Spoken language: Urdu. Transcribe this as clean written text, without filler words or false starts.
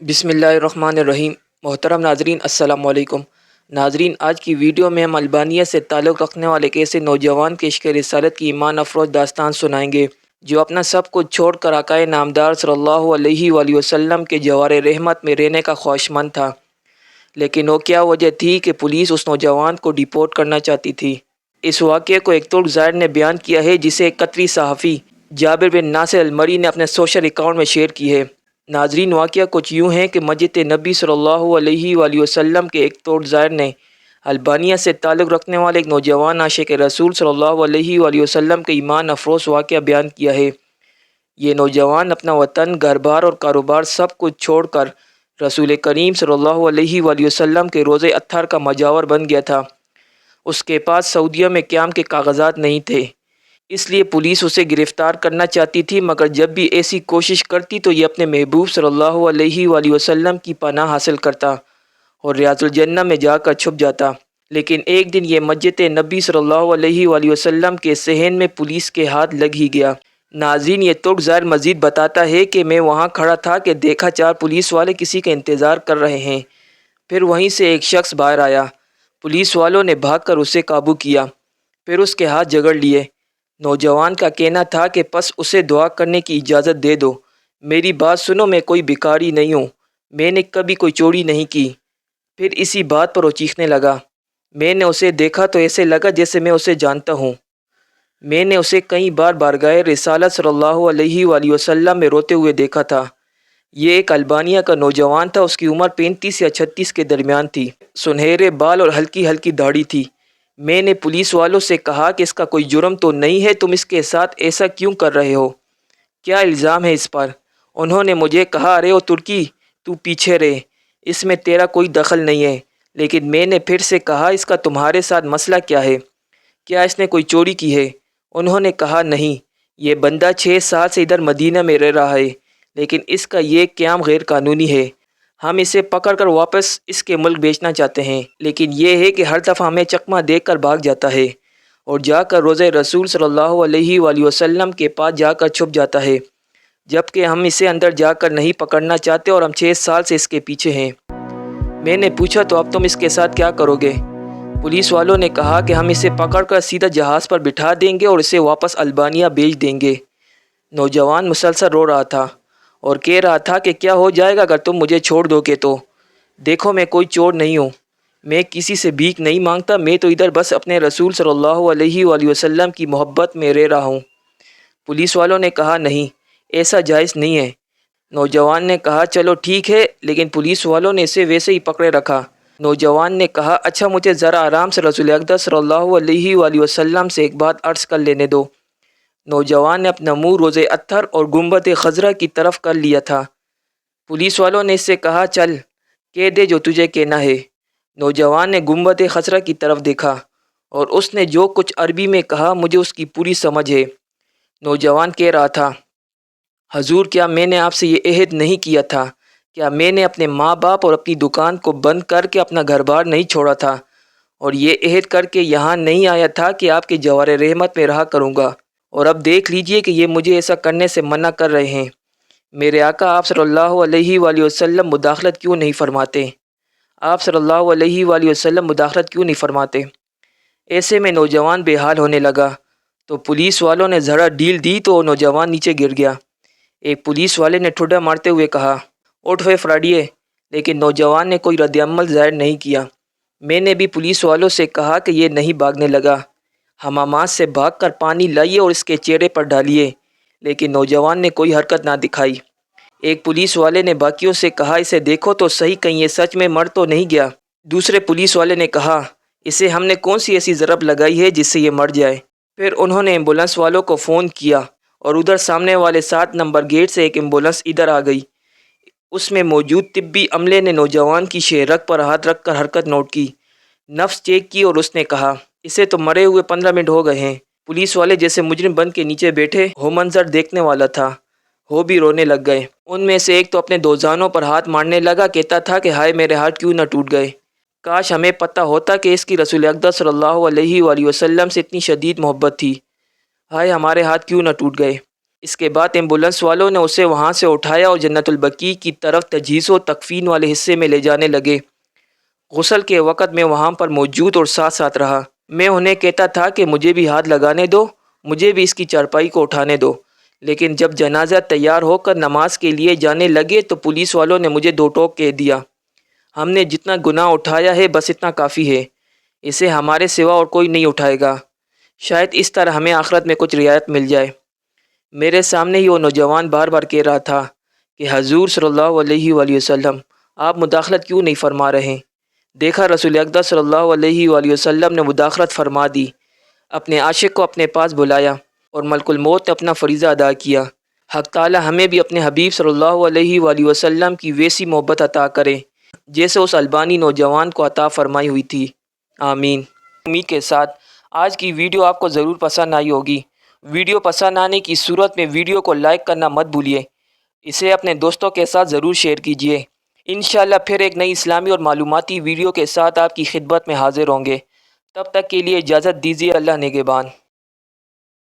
بسم اللہ الرحمن الرحیم۔ محترم ناظرین السلام علیکم۔ ناظرین، آج کی ویڈیو میں ہم البانیہ سے تعلق رکھنے والے ایک ایسے نوجوان کے عشق رسالت کی ایمان افروز داستان سنائیں گے جو اپنا سب کچھ چھوڑ کر آقائے نامدار صلی اللہ علیہ وآلہ وسلم کے جوار رحمت میں رہنے کا خواہشمند تھا، لیکن وہ کیا وجہ تھی کہ پولیس اس نوجوان کو ڈیپورٹ کرنا چاہتی تھی؟ اس واقعے کو ایک ترک زائر نے بیان کیا ہے جسے ایک قطری صحافی جابر بن ناصر المری نے اپنے سوشل اکاؤنٹ میں شیئر کی ہے۔ ناظرین، واقعہ کچھ یوں ہے کہ مسجد نبی صلی اللہ علیہ وآلہ وسلم کے ایک ترک زائر نے البانیہ سے تعلق رکھنے والے ایک نوجوان عاشق رسول صلی اللہ علیہ وآلہ وسلم کے ایمان افروز واقعہ بیان کیا ہے۔ یہ نوجوان اپنا وطن، گھر بار اور کاروبار سب کچھ چھوڑ کر رسول کریم صلی اللہ علیہ وآلہ وسلم کے روضہ اطہر کا مجاور بن گیا تھا۔ اس کے پاس سعودیہ میں قیام کے کاغذات نہیں تھے، اس لیے پولیس اسے گرفتار کرنا چاہتی تھی، مگر جب بھی ایسی کوشش کرتی تو یہ اپنے محبوب صلی اللہ علیہ وآلہ وسلم کی پناہ حاصل کرتا اور ریاض الجنہ میں جا کر چھپ جاتا۔ لیکن ایک دن یہ مسجد نبی صلی اللہ علیہ وآلہ وسلم کے صحن میں پولیس کے ہاتھ لگ ہی گیا۔ ناظرین، یہ ترک زائر مزید بتاتا ہے کہ میں وہاں کھڑا تھا کہ دیکھا چار پولیس والے کسی کا انتظار کر رہے ہیں، پھر وہیں سے ایک شخص باہر آیا، پولیس والوں نے بھاگ کر اسے قابو کیا، پھر اس کے ہاتھ جگڑ لیے۔ نوجوان کا کہنا تھا کہ پس اسے دعا کرنے کی اجازت دے دو، میری بات سنو، میں کوئی بھکاری نہیں ہوں، میں نے کبھی کوئی چوری نہیں کی۔ پھر اسی بات پر وہ چیخنے لگا۔ میں نے اسے دیکھا تو ایسے لگا جیسے میں اسے جانتا ہوں۔ میں نے اسے کئی بار بارگاہ رسالت صلی اللہ علیہ وآلہ وسلم میں روتے ہوئے دیکھا تھا۔ یہ ایک البانیہ کا نوجوان تھا، اس کی عمر 35 یا 36 کے درمیان تھی، سنہرے بال اور ہلکی ہلکی داڑھی تھی۔ میں نے پولیس والوں سے کہا کہ اس کا کوئی جرم تو نہیں ہے، تم اس کے ساتھ ایسا کیوں کر رہے ہو؟ کیا الزام ہے اس پر؟ انہوں نے مجھے کہا، ارے او ترکی، تو پیچھے رہ، اس میں تیرا کوئی دخل نہیں ہے۔ لیکن میں نے پھر سے کہا، اس کا تمہارے ساتھ مسئلہ کیا ہے؟ کیا اس نے کوئی چوری کی ہے؟ انہوں نے کہا، نہیں، یہ بندہ 6 سال سے ادھر مدینہ میں رہ رہا ہے، لیکن اس کا یہ قیام غیر قانونی ہے، ہم اسے پکڑ کر واپس اس کے ملک بھیجنا چاہتے ہیں، لیکن یہ ہے کہ ہر دفعہ ہمیں چکمہ دیکھ کر بھاگ جاتا ہے اور جا کر روضہ رسول صلی اللہ علیہ وآلہ وسلم کے پاس جا کر چھپ جاتا ہے، جبکہ ہم اسے اندر جا کر نہیں پکڑنا چاہتے اور ہم 6 سال سے اس کے پیچھے ہیں۔ میں نے پوچھا، تو اب تم اس کے ساتھ کیا کرو گے؟ پولیس والوں نے کہا کہ ہم اسے پکڑ کر سیدھا جہاز پر بٹھا دیں گے اور اسے واپس البانیہ بھیج دیں گے۔ نوجوان مسلسل رو رہا تھا اور کہہ رہا تھا کہ کیا ہو جائے گا اگر تم مجھے چھوڑ دو گے تو؟ دیکھو، میں کوئی چور نہیں ہوں، میں کسی سے بھیک نہیں مانگتا، میں تو ادھر بس اپنے رسول صلی اللہ علیہ وآلہ وسلم کی محبت میں رہ رہا ہوں۔ پولیس والوں نے کہا، نہیں، ایسا جائز نہیں ہے۔ نوجوان نے کہا، چلو ٹھیک ہے، لیکن پولیس والوں نے اسے ویسے ہی پکڑے رکھا۔ نوجوان نے کہا، اچھا مجھے ذرا آرام سے رسول اقدس صلی اللہ علیہ وآلہ وسلم سے ایک بات عرض کر لینے دو۔ نوجوان نے اپنا منہ روضہ اطہر اور گنبد خضرا کی طرف کر لیا تھا۔ پولیس والوں نے اس سے کہا، چل کہہ دے جو تجھے کہنا ہے۔ نوجوان نے گنبد خضرا کی طرف دیکھا اور اس نے جو کچھ عربی میں کہا مجھے اس کی پوری سمجھ ہے۔ نوجوان کہہ رہا تھا، حضور، کیا میں نے آپ سے یہ عہد نہیں کیا تھا؟ کیا میں نے اپنے ماں باپ اور اپنی دکان کو بند کر کے اپنا گھر بار نہیں چھوڑا تھا اور یہ عہد کر کے یہاں نہیں آیا تھا کہ آپ کے جوار رحمت میں رہا کروں گا؟ اور اب دیکھ لیجئے کہ یہ مجھے ایسا کرنے سے منع کر رہے ہیں۔ میرے آقا آپ صلی اللہ علیہ وآلہ وسلم مداخلت کیوں نہیں فرماتے؟ آپ صلی اللہ علیہ وآلہ وسلم مداخلت کیوں نہیں فرماتے؟ ایسے میں نوجوان بے حال ہونے لگا تو پولیس والوں نے ذرا ڈھیل دی تو نوجوان نیچے گر گیا۔ ایک پولیس والے نے ٹھڈا مارتے ہوئے کہا، اٹھ ہوئے فراڈیے، لیکن نوجوان نے کوئی رد عمل ظاہر نہیں کیا۔ میں نے بھی پولیس والوں سے کہا کہ یہ نہیں بھاگنے لگا، حمامات سے بھاگ کر پانی لائیے اور اس کے چہرے پر ڈالیے، لیکن نوجوان نے کوئی حرکت نہ دکھائی۔ ایک پولیس والے نے باقیوں سے کہا، اسے دیکھو تو صحیح کہیں یہ سچ میں مر تو نہیں گیا؟ دوسرے پولیس والے نے کہا، اسے ہم نے کون سی ایسی ضرب لگائی ہے جس سے یہ مر جائے؟ پھر انہوں نے ایمبولنس والوں کو فون کیا اور ادھر سامنے والے 7 نمبر گیٹ سے ایک ایمبولنس ادھر آ گئی۔ اس میں موجود طبی عملے نے نوجوان کی شہرک پر ہاتھ رکھ کر حرکت نوٹ کی، نفس چیک کی اور اس نے کہا، اسے تو مرے ہوئے 15 منٹ ہو گئے ہیں۔ پولیس والے جیسے مجرم بن کے نیچے بیٹھے ہو منظر دیکھنے والا تھا، وہ بھی رونے لگ گئے۔ ان میں سے ایک تو اپنے دوزانوں پر ہاتھ مارنے لگا، کہتا تھا کہ ہائے میرے ہاتھ کیوں نہ ٹوٹ گئے، کاش ہمیں پتہ ہوتا کہ اس کی رسول اقدس صلی اللہ علیہ وآلہ وسلم سے اتنی شدید محبت تھی، ہائے ہمارے ہاتھ کیوں نہ ٹوٹ گئے۔ اس کے بعد ایمبولنس والوں نے اسے وہاں سے اٹھایا اور جنت البقیع کی طرف تجہیز و تکفین والے حصے میں لے جانے لگے۔ غسل کے وقت میں وہاں پر موجود اور ساتھ ساتھ رہا۔ میں انہیں کہتا تھا کہ مجھے بھی ہاتھ لگانے دو، مجھے بھی اس کی چارپائی کو اٹھانے دو، لیکن جب جنازہ تیار ہو کر نماز کے لیے جانے لگے تو پولیس والوں نے مجھے دو ٹوک کہہ دیا، ہم نے جتنا گناہ اٹھایا ہے بس اتنا کافی ہے، اسے ہمارے سوا اور کوئی نہیں اٹھائے گا، شاید اس طرح ہمیں آخرت میں کچھ رعایت مل جائے۔ میرے سامنے ہی وہ نوجوان بار بار کہہ رہا تھا کہ حضور صلی اللہ علیہ وآلہ وسلم آپ مداخلت کیوں نہیں فرما رہے؟ دیکھا رسول اقدس صلی اللہ علیہ وآلہ وسلم نے مداخلت فرما دی، اپنے عاشق کو اپنے پاس بلایا اور ملک الموت نے اپنا فریضہ ادا کیا۔ حق تعالی ہمیں بھی اپنے حبیب صلی اللہ علیہ وآلہ وسلم کی ویسی محبت عطا کرے جیسے اس البانی نوجوان کو عطا فرمائی ہوئی تھی، آمین۔ امید کے ساتھ آج کی ویڈیو آپ کو ضرور پسند آئی ہوگی۔ ویڈیو پسند آنے کی صورت میں ویڈیو کو لائک کرنا مت بھولیے، اسے اپنے دوستوں کے ساتھ ضرور شیئر کیجیے۔ انشاءاللہ پھر ایک نئی اسلامی اور معلوماتی ویڈیو کے ساتھ آپ کی خدمت میں حاضر ہوں گے، تب تک کے لیے اجازت دیجیے، اللہ نگہبان۔